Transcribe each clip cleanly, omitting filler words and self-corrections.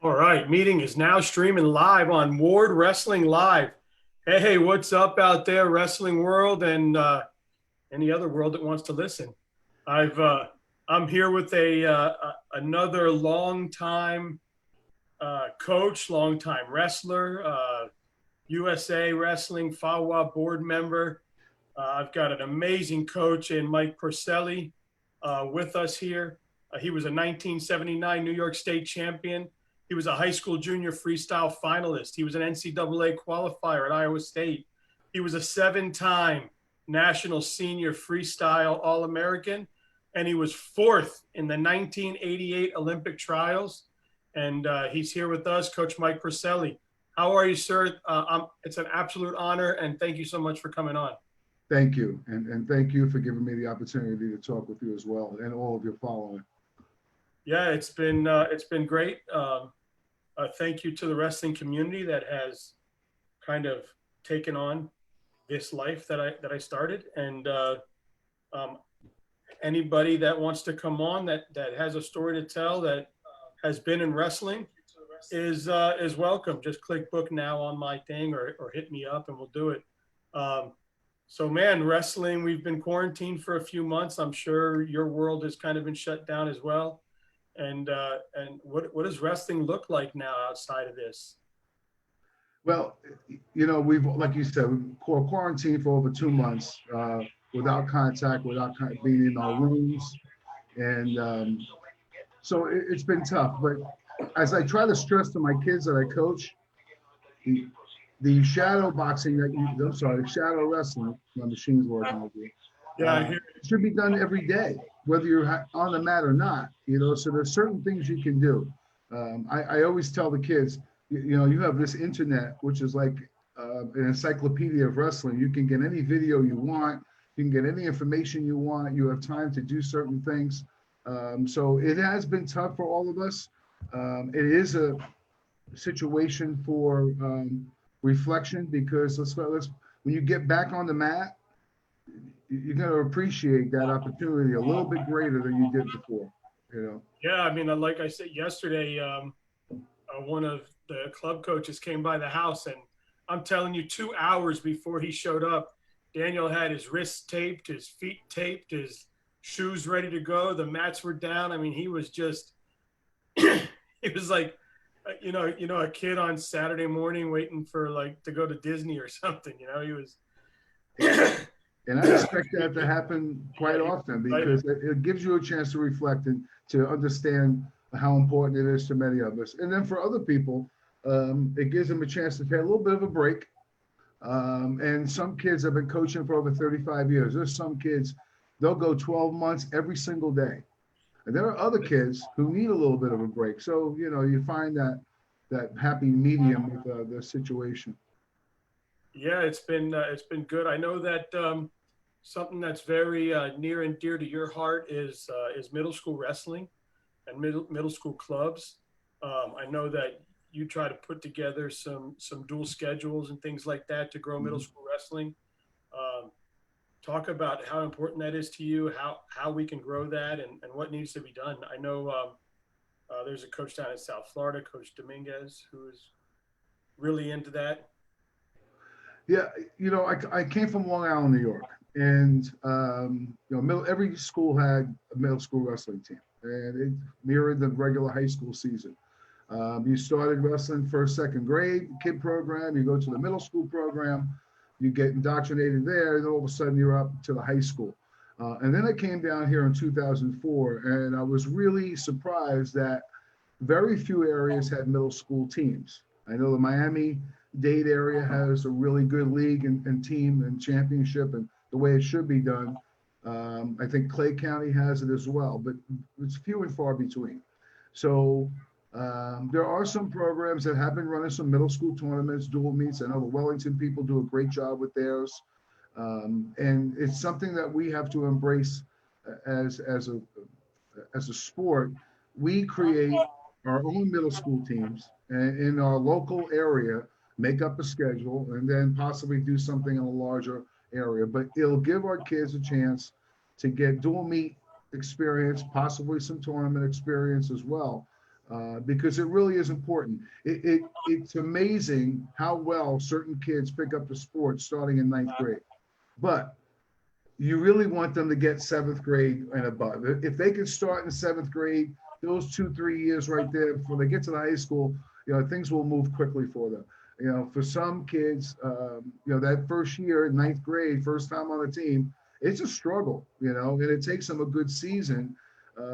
All right, meeting is now streaming live on Ward Wrestling Live. Hey, what's up out there, wrestling world, and any other world that wants to listen? I've I'm here with another longtime coach, longtime wrestler, USA Wrestling FAWA board member. I've got an amazing coach in Mike Porcelli with us here. He was a 1979 New York State champion. He was a high school junior freestyle finalist. He was an NCAA qualifier at Iowa State. He was a seven-time national senior freestyle All-American, and he was fourth in the 1988 Olympic trials. And he's here with us, Coach Mike Porcelli. How are you, sir? It's an absolute honor, and thank you so much for coming on. Thank you, and thank you for giving me the opportunity to talk with you as well, and all of your following. Yeah, it's been great. Thank you to the wrestling community that has kind of taken on this life that I started, and um, anybody that wants to come on that has a story to tell that has been in wrestling is welcome. Just click book now on my thing or hit me up and we'll do it. Um, so man, wrestling, we've been quarantined for a few months. I'm sure your world has kind of been shut down as well. And what does wrestling look like now outside of this? Well, we've, like you said, we've quarantined for over 2 months without contact, without being in our rooms, and so it's been tough. But as I try to stress to my kids that I coach, the, the shadow boxing I'm sorry, shadow wrestling, my machine's working over here, Yeah, I hear. should be done every day, whether you're on the mat or not. So there's certain things you can do. I always tell the kids, you have this internet, which is like an encyclopedia of wrestling. You can get any video you want. You can get any information you want. You have time to do certain things. So it has been tough for all of us. It is a situation for reflection because let's when you get back on the mat, you're going to appreciate that opportunity a little bit greater than you did before. You know. Yeah, I mean, like I said yesterday, one of the club coaches came by the house, and I'm telling you, 2 hours before he showed up, Daniel had his wrists taped, his feet taped, his shoes ready to go. The mats were down. I mean, he was just, it was like, a kid on Saturday morning waiting for like to go to Disney or something. He was. And I expect that to happen quite often because it gives you a chance to reflect and to understand how important it is to many of us. And then for other people, it gives them a chance to take a little bit of a break. And some kids have been coaching for over 35 years. There's some kids, they'll go 12 months every single day. And there are other kids who need a little bit of a break. So, you find that happy medium with the situation. Yeah, it's been good. I know that something that's very near and dear to your heart is middle school wrestling and middle school clubs. I know that you try to put together some dual schedules and things like that to grow middle Mhm. school wrestling. Um, Talk about how important that is to you, how we can grow that, and what needs to be done. I know there's a coach down in South Florida, Coach Dominguez, who is really into that. Yeah, I came from Long Island, New York, and every school had a middle school wrestling team, and it mirrored the regular high school season. You started wrestling first, second grade kid program. You go to the middle school program, you get indoctrinated there, and all of a sudden you're up to the high school. And then I came down here in 2004, and I was really surprised that very few areas had middle school teams. I know the Miami-Dade area has a really good league and team and championship and the way it should be done. I think Clay County has it as well, but it's few and far between. So there are some programs that have been running some middle school tournaments, dual meets. I know the Wellington people do a great job with theirs. And it's something that we have to embrace as a sport. We create our own middle school teams and in our local area, make up a schedule, and then possibly do something in a larger area. But it'll give our kids a chance to get dual meet experience, possibly some tournament experience as well. because it really is important. It's amazing how well certain kids pick up the sport starting in ninth grade. But you really want them to get seventh grade and above. If they can start in seventh grade, those 2, 3 years right there before they get to the high school, things will move quickly for them. For some kids, that first year, ninth grade, first time on the team, it's a struggle, and it takes them a good season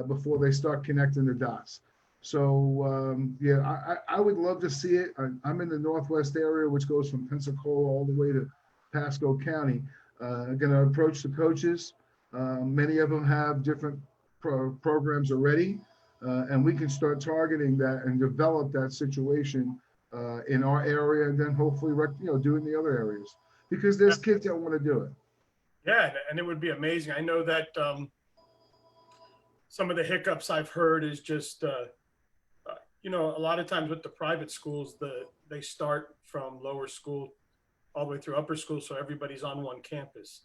before they start connecting the dots. So I would love to see it. I'm in the Northwest area, which goes from Pensacola all the way to Pasco County. Going to approach the coaches. Many of them have different programs already, and we can start targeting that and develop that situation in our area, and then hopefully, do it in the other areas, because there's kids that want to do it. Yeah, and it would be amazing. I know that some of the hiccups I've heard is just, a lot of times with the private schools, they start from lower school all the way through upper school, so everybody's on one campus.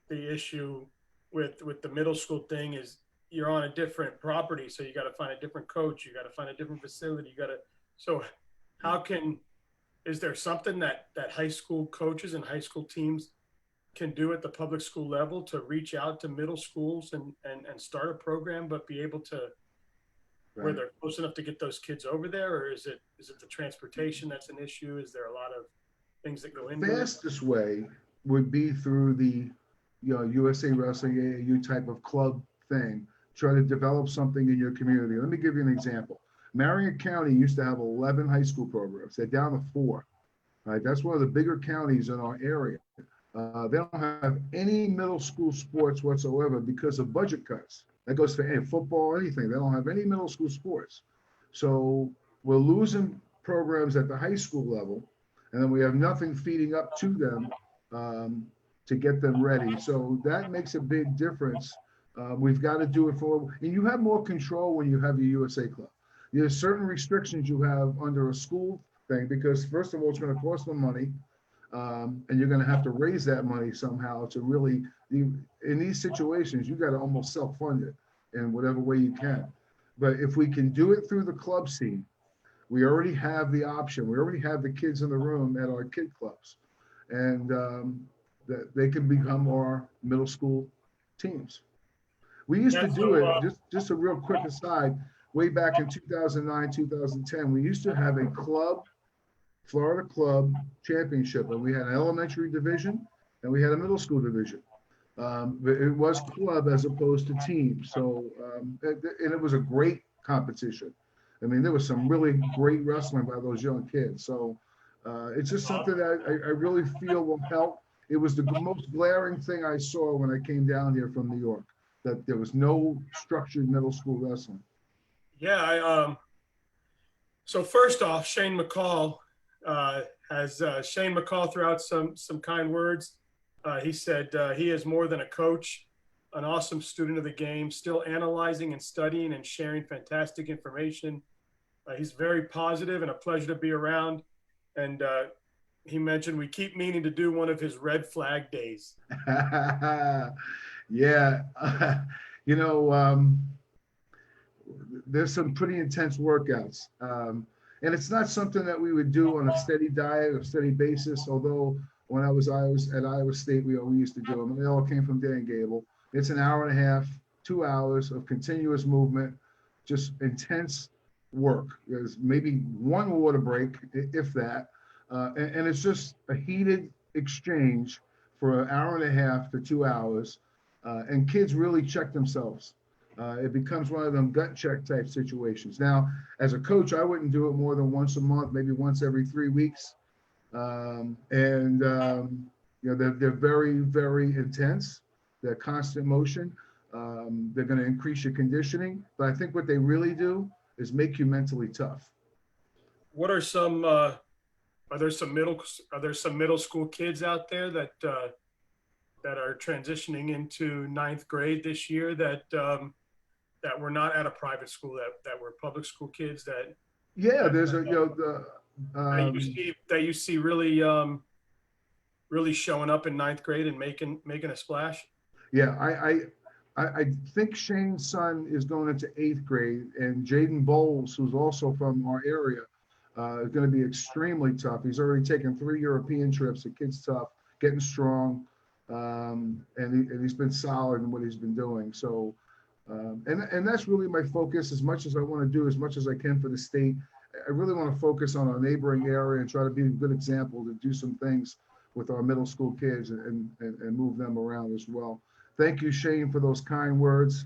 The issue with the middle school thing is you're on a different property, so you got to find a different coach, you got to find a different facility, so is there something that high school coaches and high school teams can do at the public school level to reach out to middle schools and start a program, but be able to where they're close enough to get those kids over there? Or is it the transportation that's an issue? Is there a lot of things that go into it? The fastest way would be through the USA Wrestling AAU type of club thing. Try to develop something in your community. Let me give you an example. Marion County used to have 11 high school programs. They're down to 4. Right? That's one of the bigger counties in our area. They don't have any middle school sports whatsoever because of budget cuts. That goes for any football, anything. They don't have any middle school sports. So we're losing programs at the high school level, and then we have nothing feeding up to them to get them ready. So that makes a big difference. We've got to do it and you have more control when you have your USA club. There's certain restrictions you have under a school thing, because first of all, it's going to cost them money. And you're going to have to raise that money somehow to really, in these situations, you got to almost self-fund it in whatever way you can. But if we can do it through the club scene, we already have the option. We already have the kids in the room at our kid clubs, and that they can become our middle school teams. We used to do it, just a real quick aside, way back in 2009, 2010, we used to have a Florida club championship, and we had an elementary division and we had a middle school division. But it was club as opposed to team. So, and it was a great competition. I mean, there was some really great wrestling by those young kids. So it's just something that I really feel will help. It was the most glaring thing I saw when I came down here from New York, that there was no structured middle school wrestling. Yeah, so first off, Shane Mccall, has Shane Mccall threw out some kind words. He said he is more than a coach, an awesome student of the game, still analyzing and studying and sharing fantastic information. He's very positive and a pleasure to be around. And he mentioned we keep meaning to do one of his red flag days. Yeah, there's some pretty intense workouts. And it's not something that we would do on a steady diet or steady basis, although when I was at Iowa State, we used to do them. They all came from Dan Gable. It's an hour and a half, 2 hours of continuous movement, just intense work. There's maybe one water break, if that. And it's just a heated exchange for an hour and a half to 2 hours. And kids really check themselves. It becomes one of them gut check type situations. Now, as a coach, I wouldn't do it more than once a month, maybe once every 3 weeks. They're very, very intense. They're constant motion. They're going to increase your conditioning. But I think what they really do is make you mentally tough. What are some, are there some middle school kids out there that are transitioning into ninth grade this year that were not at a private school, that were public school kids that there's that you see really really showing up in ninth grade and making a splash? Yeah, I think Shane's son is going into 8th grade, and Jaden Bowles, who's also from our area, is going to be extremely tough. He's already taken 3 European trips. The kid's tough, getting strong, and he's been solid in what he's been doing. So, and that's really my focus. As much as I want to do as much as I can for the state, I really want to focus on our neighboring area and try to be a good example to do some things with our middle school kids and move them around as well. Thank you, Shane, for those kind words.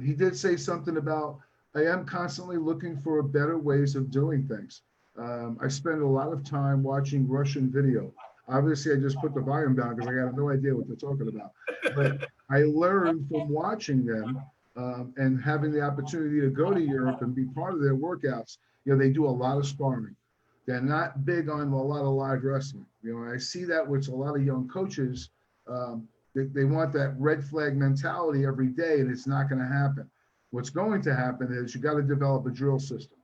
He did say something about, I am constantly looking for better ways of doing things. I spend a lot of time watching Russian video. Obviously, I just put the volume down because I got no idea what they're talking about. But I learned from watching them and having the opportunity to go to Europe and be part of their workouts. You know, they do a lot of sparring. They're not big on a lot of live wrestling. You know, I see that with a lot of young coaches. They want that red flag mentality every day, and it's not going to happen. What's going to happen is you got to develop a drill system.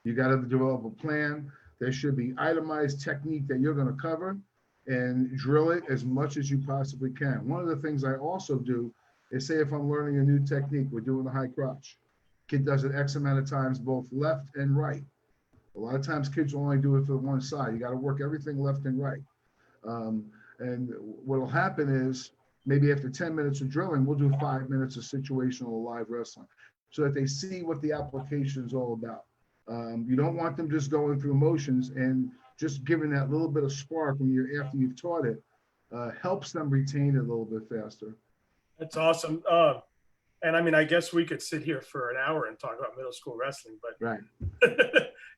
You got to develop a plan. There should be itemized technique that you're going to cover and drill it as much as you possibly can. One of the things I also do is say if I'm learning a new technique, we're doing the high crotch. Kid does it X amount of times, both left and right. A lot of times kids will only do it for one side. You got to work everything left and right. And what will happen is maybe after 10 minutes of drilling, we'll do 5 minutes of situational live wrestling so that they see what the application is all about. You don't want them just going through motions, and just giving that little bit of spark when you're after you've taught it helps them retain it a little bit faster. That's awesome. And I mean, I guess we could sit here for an hour and talk about middle school wrestling, but Right.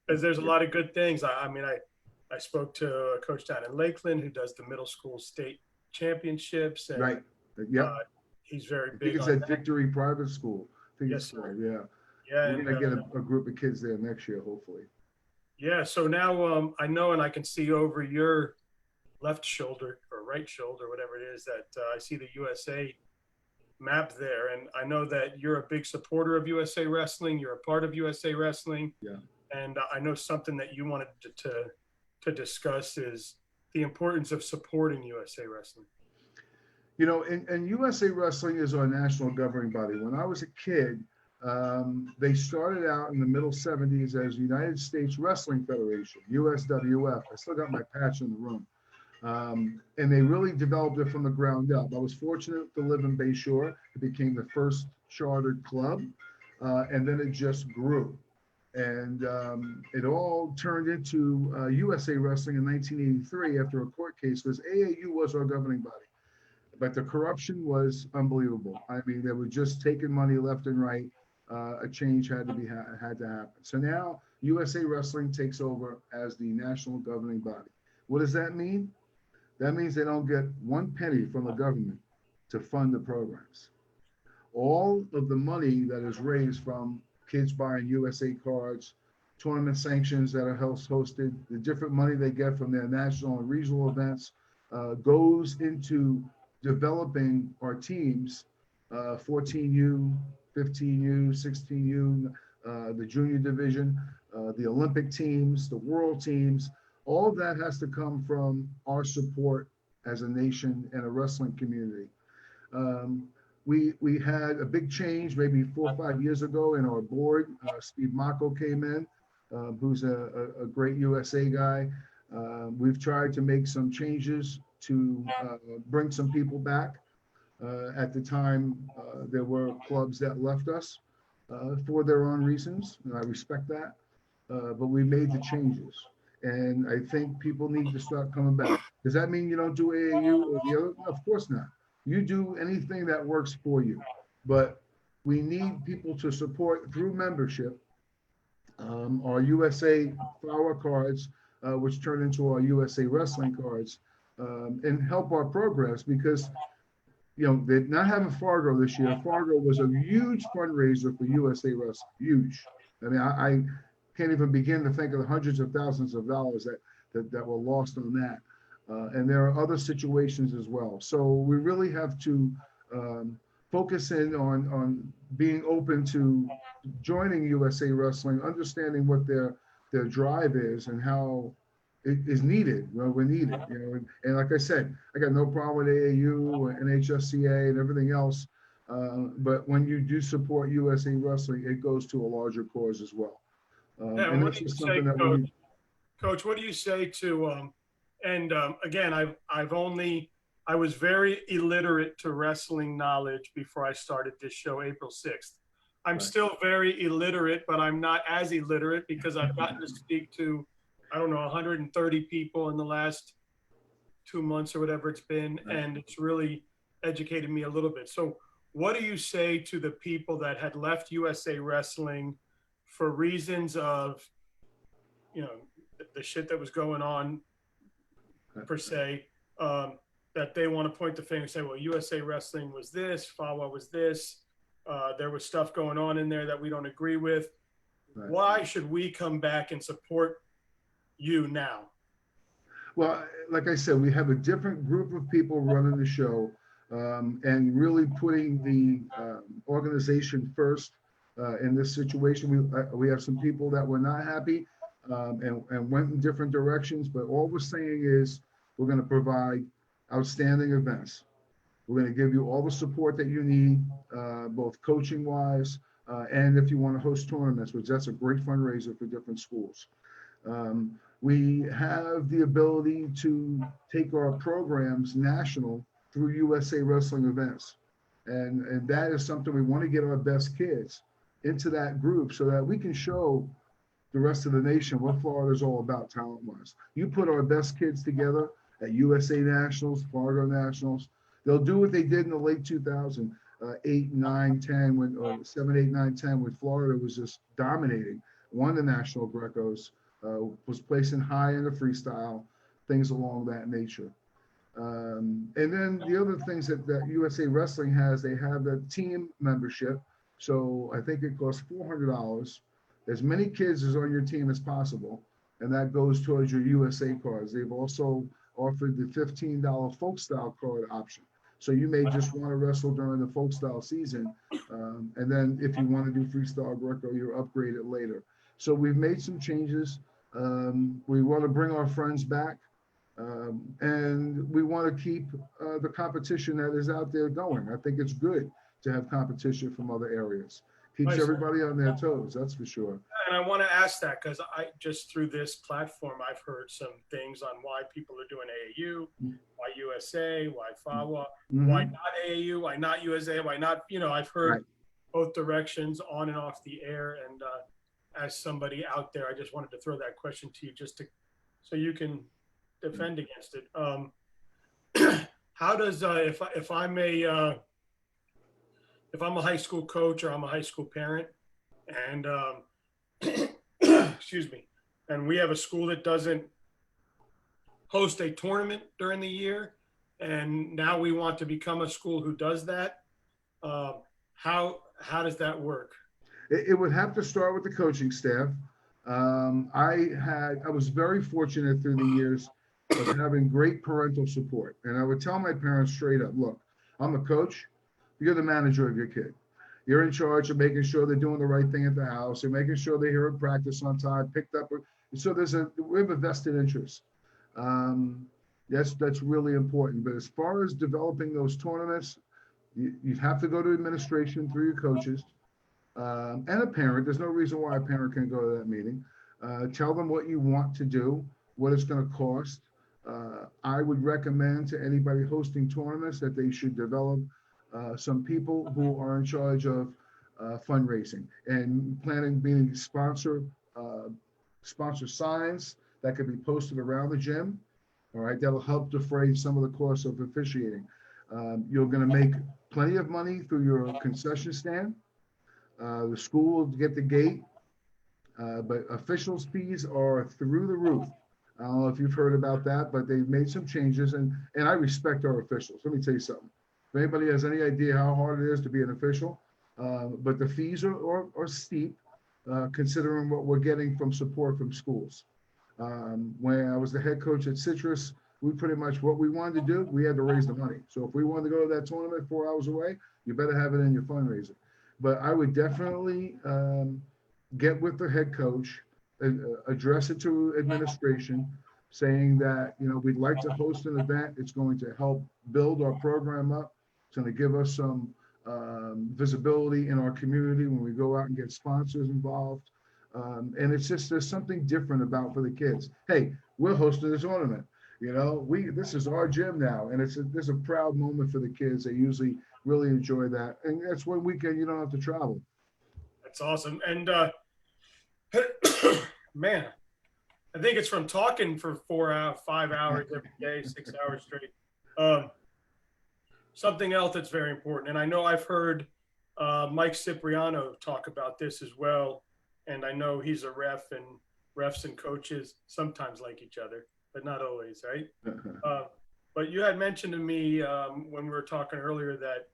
because there's a lot of good things. I mean, I spoke to a coach down in Lakeland who does the middle school state championships. And, right. Yeah. He's very big. I think it's on at that. Victory Private School. I think Yes, it's sir. yeah. Yeah. We're gonna get a group of kids there next year, hopefully. Yeah. So now I know, and I can see over your left shoulder or right shoulder, whatever it is, that I see the USA map there. And I know that you're a big supporter of USA Wrestling. You're a part of USA Wrestling. Yeah. And I know something that you wanted to discuss is the importance of supporting USA Wrestling. You know, and USA Wrestling is our national governing body. When I was a kid, they started out in the middle 70s as United States Wrestling Federation, USWF. I still got my patch in the room. And they really developed it from the ground up. I was fortunate to live in Bayshore. It became the first chartered club, and then it just grew. And it all turned into USA Wrestling in 1983 after a court case, because AAU was our governing body. But the corruption was unbelievable. I mean, they were just taking money left and right. A change had to happen. So now USA Wrestling takes over as the national governing body. What does that mean? That means they don't get 1 penny from the government to fund the programs. All of the money that is raised from kids buying USA cards, tournament sanctions that are hosted, the different money they get from their national and regional events goes into developing our teams, 14U, 15U, 16U, the junior division, the Olympic teams, the world teams. All of that has to come from our support as a nation and a wrestling community. We had a big change maybe 4 or 5 years ago in our board. Steve Mccall came in, who's a great USA guy. We've tried to make some changes to bring some people back. At the time, there were clubs that left us for their own reasons, and I respect that. But we made the changes. And I think people need to start coming back. Does that mean you don't do AAU or the other? No, of course not. You do anything that works for you. But we need people to support through membership our USA Flower cards, which turn into our USA Wrestling cards, and help our progress, because you know, they're not having Fargo this year. Fargo was a huge fundraiser for USA Wrestling, huge. I mean, I can't even begin to think of the hundreds of thousands of dollars that were lost on that. And there are other situations as well. So we really have to focus in on being open to joining USA Wrestling, understanding what their drive is and how it is needed. Well, we're needed, you know. And like I said, I got no problem with AAU or NHSCA and everything else. But when you do support USA Wrestling, it goes to a larger cause as well. Yeah, And what that's do you just say, something that we Coach? need. Coach, what do you say to and again, I was very illiterate to wrestling knowledge before I started this show April 6th. I'm Right. still very illiterate, but I'm not as illiterate because I've gotten to speak to, I don't know, 130 people in the last 2 months or whatever it's been, Right. and it's really educated me a little bit. So what do you say to the people that had left USA Wrestling for reasons of, you know, the shit that was going on per se, that they want to point the finger and say, well, USA Wrestling was this, FAWA was this, there was stuff going on in there that we don't agree with. Right. Why should we come back and support you now? Well, like I said, we have a different group of people running the show, and really putting the organization first in this situation. We have some people that were not happy, and went in different directions, but all we're saying is we're going to provide outstanding events. We're going to give you all the support that you need, both coaching wise, and if you want to host tournaments, which that's a great fundraiser for different schools. We have the ability to take our programs national through USA Wrestling events. And that is something we want to get our best kids into that group so that we can show the rest of the nation what Florida is all about talent-wise. You put our best kids together at USA Nationals, Florida Nationals, they'll do what they did in the late 2000s, 8, 9, 10, when, or 7, 8, 9, 10, when Florida was just dominating, won the national Grecos, was placing high in the freestyle, things along that nature. And then the other things that USA Wrestling has, they have the team membership. So I think it costs $400, as many kids as on your team as possible. And that goes towards your USA cards. They've also offered the $15 folk style card option. So you may just want to wrestle during the folk style season. And then if you want to do freestyle Greco, you're upgraded later. So we've made some changes. We want to bring our friends back. And we want to keep the competition that is out there going. I think it's good to have competition from other areas. Keeps everybody on their toes, that's for sure. And I want to ask that because I just through this platform, I've heard some things on why people are doing AAU, why USA, why FAWA, why not AAU, why not USA, why not, I've heard both directions on and off the air. And as somebody out there, I just wanted to throw that question to you so you can defend against it. How does, if I'm a high school coach or I'm a high school parent and, excuse me, and we have a school that doesn't host a tournament during the year, and now we want to become a school who does that, how does that work? It would have to start with the coaching staff. I was very fortunate through the years of having great parental support. And I would tell my parents straight up, look, I'm a coach, you're the manager of your kid. You're in charge of making sure they're doing the right thing at the house. You're making sure they're here at practice on time, picked up. So we have a vested interest. That's really important. But as far as developing those tournaments, you have to go to administration through your coaches and a parent. There's no reason why a parent can't go to that meeting. Tell them what you want to do, what it's going to cost. I would recommend to anybody hosting tournaments that they should develop some people who are in charge of fundraising and planning, being sponsor signs that could be posted around the gym. All right, that'll help defray some of the costs of officiating. You're going to make plenty of money through your concession stand. The school will get the gate, but officials' fees are through the roof. I don't know if you've heard about that, but they've made some changes, and I respect our officials. Let me tell you something. If anybody has any idea how hard it is to be an official, but the fees are steep, considering what we're getting from support from schools. When I was the head coach at Citrus, we pretty much, what we wanted to do, we had to raise the money. So if we wanted to go to that tournament 4 hours away, you better have it in your fundraiser. But I would definitely get with the head coach, address it to administration, saying that, we'd like to host an event. It's going to help build our program up. It's going to give us some visibility in our community when we go out and get sponsors involved. And it's just, there's something different about for the kids. Hey, we're hosting this tournament. This is our gym now, and there's a proud moment for the kids. They usually really enjoy that, and that's one weekend you don't have to travel. That's awesome. And man, I think it's from talking for 4 hours, 5 hours every day, 6 hours straight. Um, Something else that's very important, and I know I've heard Mike Cipriano talk about this as well, and I know he's a ref, and refs and coaches sometimes like each other, but not always, right? But you had mentioned to me when we were talking earlier that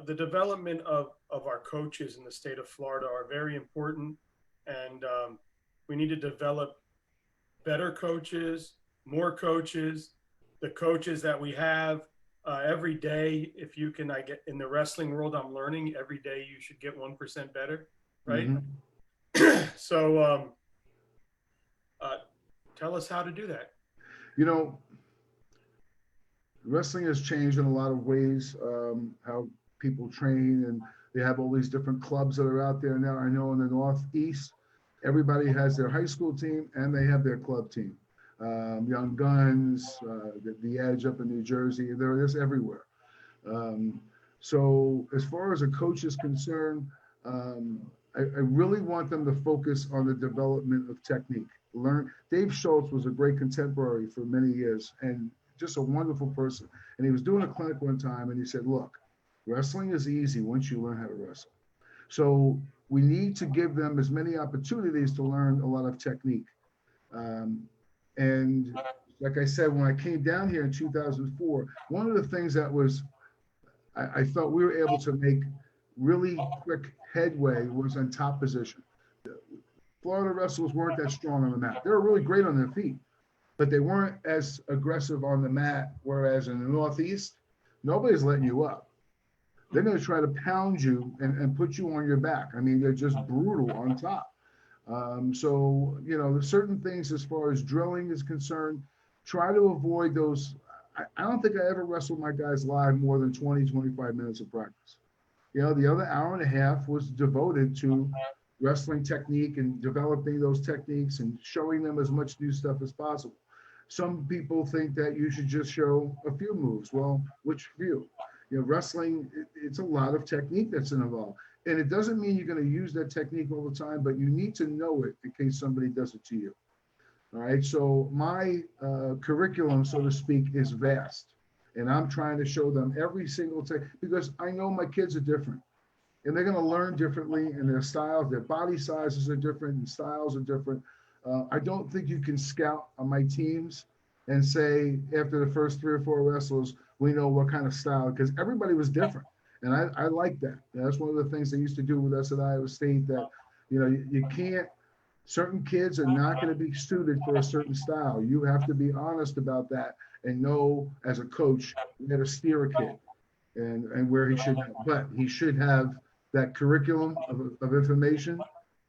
the development of our coaches in the state of Florida are very important, and we need to develop better coaches, more coaches, the coaches that we have. Every day, if you can, I get in the wrestling world, I'm learning every day you should get 1% better, right? So tell us how to do that. You know, wrestling has changed in a lot of ways, how people train, and they have all these different clubs that are out there now. I know in the Northeast, everybody has their high school team and they have their club team. Young Guns, the Edge up in New Jersey, they're just everywhere. So as far as a coach is concerned, I really want them to focus on the development of technique. Dave Schultz was a great contemporary for many years and just a wonderful person. And he was doing a clinic one time and he said, look, wrestling is easy once you learn how to wrestle. So we need to give them as many opportunities to learn a lot of technique. And like I said, when I came down here in 2004, one of the things that was, I felt we were able to make really quick headway was on top position. Florida wrestlers weren't that strong on the mat. They were really great on their feet, but they weren't as aggressive on the mat. Whereas in the Northeast, nobody's letting you up. They're going to try to pound you and put you on your back. I mean, they're just brutal on top. So, there's certain things as far as drilling is concerned, try to avoid those. I don't think I ever wrestled my guys live more than 20, 25 minutes of practice. The other hour and a half was devoted to wrestling technique and developing those techniques and showing them as much new stuff as possible. Some people think that you should just show a few moves. Well, which few? Wrestling, it's a lot of technique that's involved. And it doesn't mean you're going to use that technique all the time, but you need to know it in case somebody does it to you. All right. So my curriculum, so to speak, is vast. And I'm trying to show them every single thing because I know my kids are different and they're going to learn differently and their styles, their body sizes are different and styles are different. I don't think you can scout on my teams and say after the first 3 or 4 wrestlers, we know what kind of style, because everybody was different. And I like that. That's one of the things they used to do with us at Iowa State, that, you can't, certain kids are not going to be suited for a certain style. You have to be honest about that and know as a coach where to steer a kid and where he should, but he should have that curriculum of information.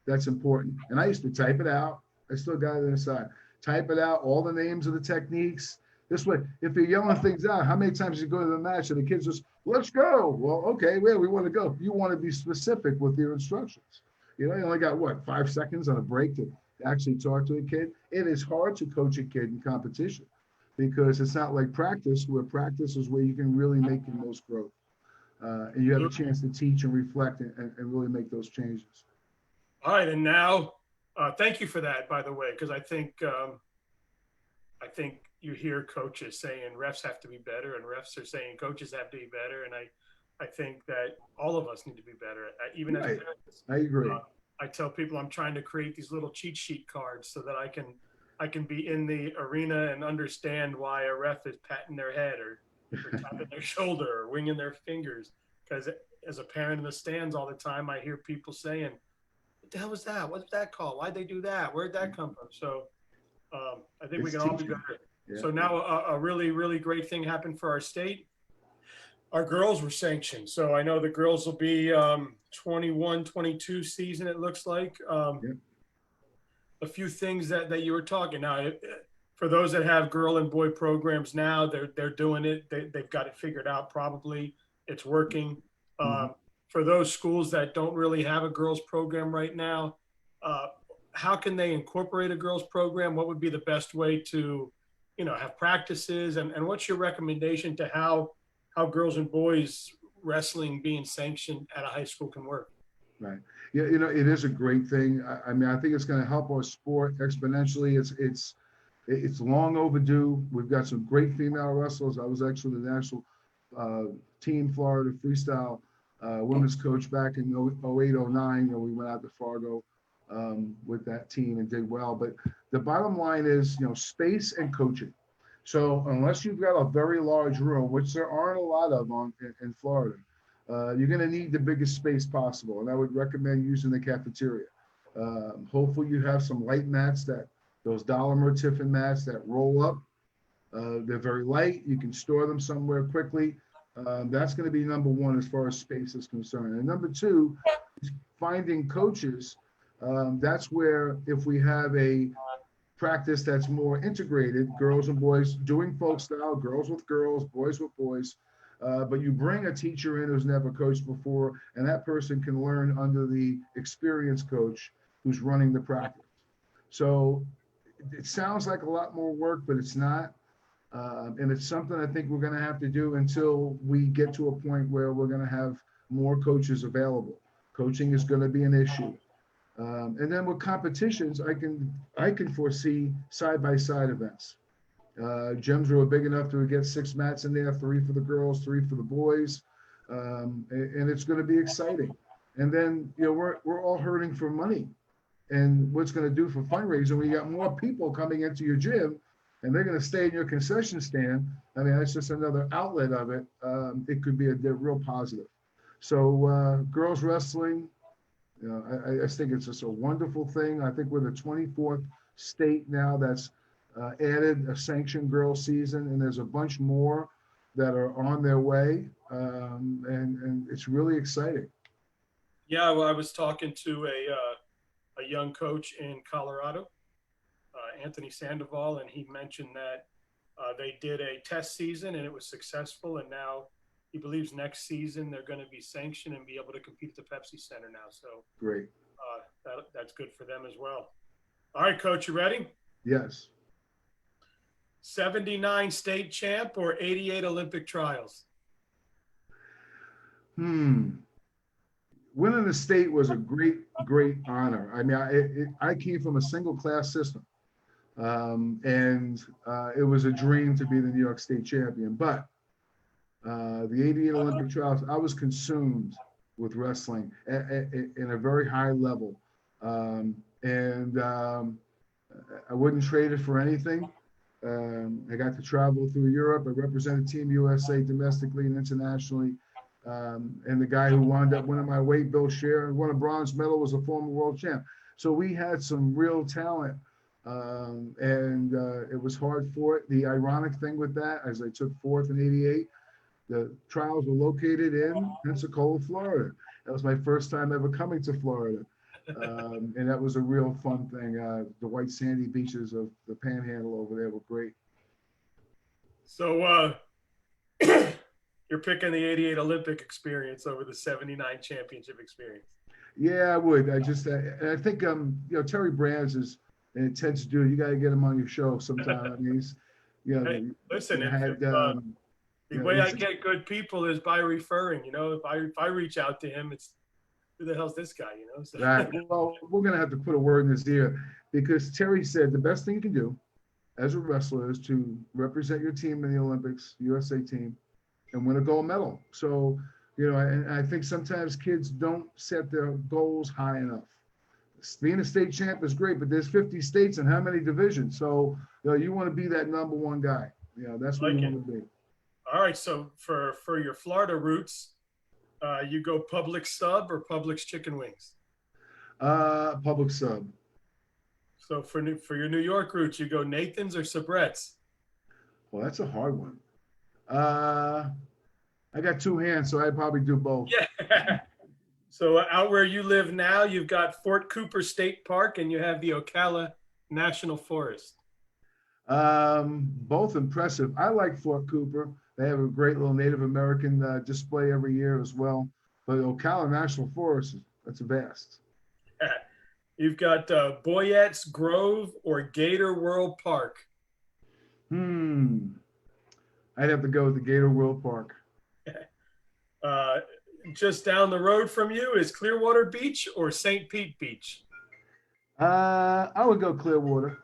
That's important. And I used to type it out. I still got it inside. Type it out, all the names of the techniques. This way, if you're yelling things out, how many times you go to the match and the kids just, let's go. Well, okay, where we want to go. You want to be specific with your instructions. You only got 5 seconds on a break to actually talk to a kid. It is hard to coach a kid in competition because it's not like practice, where practice is where you can really make the most growth. And you have a chance to teach and reflect and really make those changes. All right, and now, thank you for that, by the way, because I think you hear coaches saying refs have to be better, and refs are saying coaches have to be better, and I think that all of us need to be better, even as parents. I agree. I tell people I'm trying to create these little cheat sheet cards so that I can be in the arena and understand why a ref is patting their head or tapping their shoulder or winging their fingers. Because as a parent in the stands all the time, I hear people saying, "What the hell was that? What's that called? Why'd they do that? Where'd that come from?" So I think we can all be better. Yeah. So now a really, really great thing happened for our state. Our girls were sanctioned. So I know the girls will be 21-22 season, it looks like. A few things that you were talking now. For those that have girl and boy programs now, they're doing it. They've got it figured out probably. It's working. Mhm. For those schools that don't really have a girls program right now, uh, how can they incorporate a girls program? What would be the best way to, have practices? And what's your recommendation to how girls and boys wrestling being sanctioned at a high school can work? Right. Yeah, it is a great thing. I mean, I think it's going to help our sport exponentially. It's long overdue. We've got some great female wrestlers. I was actually the national uh, team Florida freestyle women's coach back in 08, 09. We went out to Fargo with that team and did well. But the bottom line is, space and coaching. So unless you've got a very large room, which there aren't a lot of in Florida, you're going to need the biggest space possible. And I would recommend using the cafeteria. Hopefully you have some light mats, those Dahlinger Tiffin mats that roll up. They're very light. You can store them somewhere quickly. That's going to be number one as far as space is concerned. And number two, finding coaches. That's where if we have a practice that's more integrated, girls and boys doing folk style, girls with girls, boys with boys. But you bring a teacher in who's never coached before, and that person can learn under the experienced coach who's running the practice. So it sounds like a lot more work, but it's not. And it's something I think we're going to have to do until we get to a point where we're going to have more coaches available. Coaching is going to be an issue. And then with competitions, I can foresee side-by-side events. Gyms are big enough to get 6 mats in there, 3 for the girls, 3 for the boys, and it's going to be exciting. And then we're all hurting for money, and what's going to do for fundraising when you got more people coming into your gym, and they're going to stay in your concession stand. I mean, that's just another outlet of it. It could be a real positive. So girls wrestling. I just think it's just a wonderful thing. I think we're the 24th state now that's added a sanctioned girls season, and there's a bunch more that are on their way, and it's really exciting. Yeah, well, I was talking to a young coach in Colorado, Anthony Sandoval, and he mentioned that they did a test season and it was successful, and now he believes next season they're going to be sanctioned and be able to compete at the Pepsi Center now. So Great. that's good for them as well. All right, Coach, you ready? Yes. 79 state champ or 88 Olympic trials? Winning the state was a great honor. I mean, I came from a single class system, and it was a dream to be the New York State champion. But the 88 Olympic trials, I was consumed with wrestling in a very high level. And I wouldn't trade it for anything. I got to travel through Europe. I represented Team USA domestically and internationally. And the guy who wound up winning my weight, Bill Scher, and won a bronze medal, was a former world champ. So we had some real talent. And it was hard for it. The ironic thing with that, as I took fourth in 88, the trials were located in Pensacola, Florida. That was my first time ever coming to Florida. And that was a real fun thing. The white sandy beaches of the Panhandle over there were great. So you're picking the 88 Olympic experience over the 79 championship experience. Yeah, I would. I think Terry Brands is an intense dude. You got to get him on your show sometime. I mean, he's Hey, listen, had the way I get good people is by referring. If I reach out to him, it's who the hell's this guy? So. Right. Well, we're gonna have to put a word in his ear, because Terry said the best thing you can do as a wrestler is to represent your team in the Olympics, USA team, and win a gold medal. So, and I think sometimes kids don't set their goals high enough. Being a state champ is great, but there's 50 states and how many divisions? So, you want to be that number one guy. That's what you want to be. All right. So for your Florida roots, you go Publix sub or Publix chicken wings? Public sub. So for your New York roots, you go Nathan's or Sabrett's? Well, that's a hard one. I got 2 hands, so I'd probably do both. Yeah. So out where you live now, you've got Fort Cooper State Park and you have the Ocala National Forest. Both impressive. I like Fort Cooper. They have a great little Native American display every year as well. But Ocala National Forest, that's vast. You've got Boyette's Grove or Gator World Park. I'd have to go with the Gator World Park. Uh, just down the road from you is Clearwater Beach or St. Pete Beach. I would go Clearwater.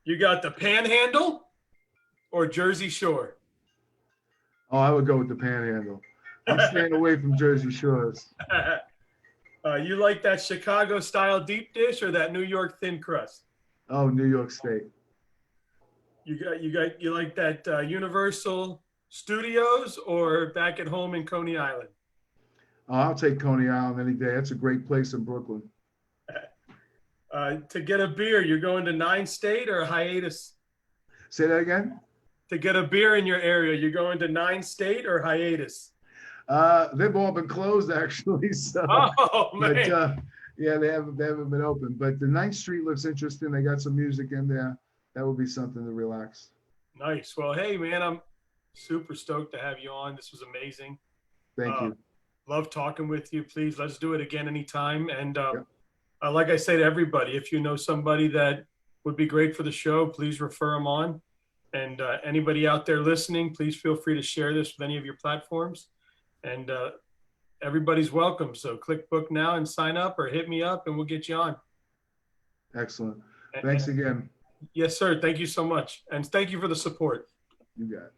You got the Panhandle or Jersey Shore. Oh, I would go with the Panhandle. I'm staying away from Jersey Shores. You like that Chicago style deep dish or that New York thin crust? Oh, New York State. You like that Universal Studios or back at home in Coney Island? Oh, I'll take Coney Island any day. That's a great place in Brooklyn. To get a beer, you're going to Nine State or Hiatus? Say that again? To get a beer in your area, you're going to Nine State or Hiatus? They've all been closed actually. So, oh man, but yeah, they haven't been open. But the 9th Street looks interesting. They got some music in there. That would be something to relax. Nice. Well, hey man, I'm super stoked to have you on. This was amazing. Thank you. Love talking with you. Please let's do it again anytime. And Yep. like I say to everybody, if you know somebody that would be great for the show, please refer them on. And anybody out there listening, please feel free to share this with any of your platforms. And everybody's welcome. So click book now and sign up or hit me up and we'll get you on. Excellent. Thanks again. Yes, sir. Thank you so much. And thank you for the support. You got it.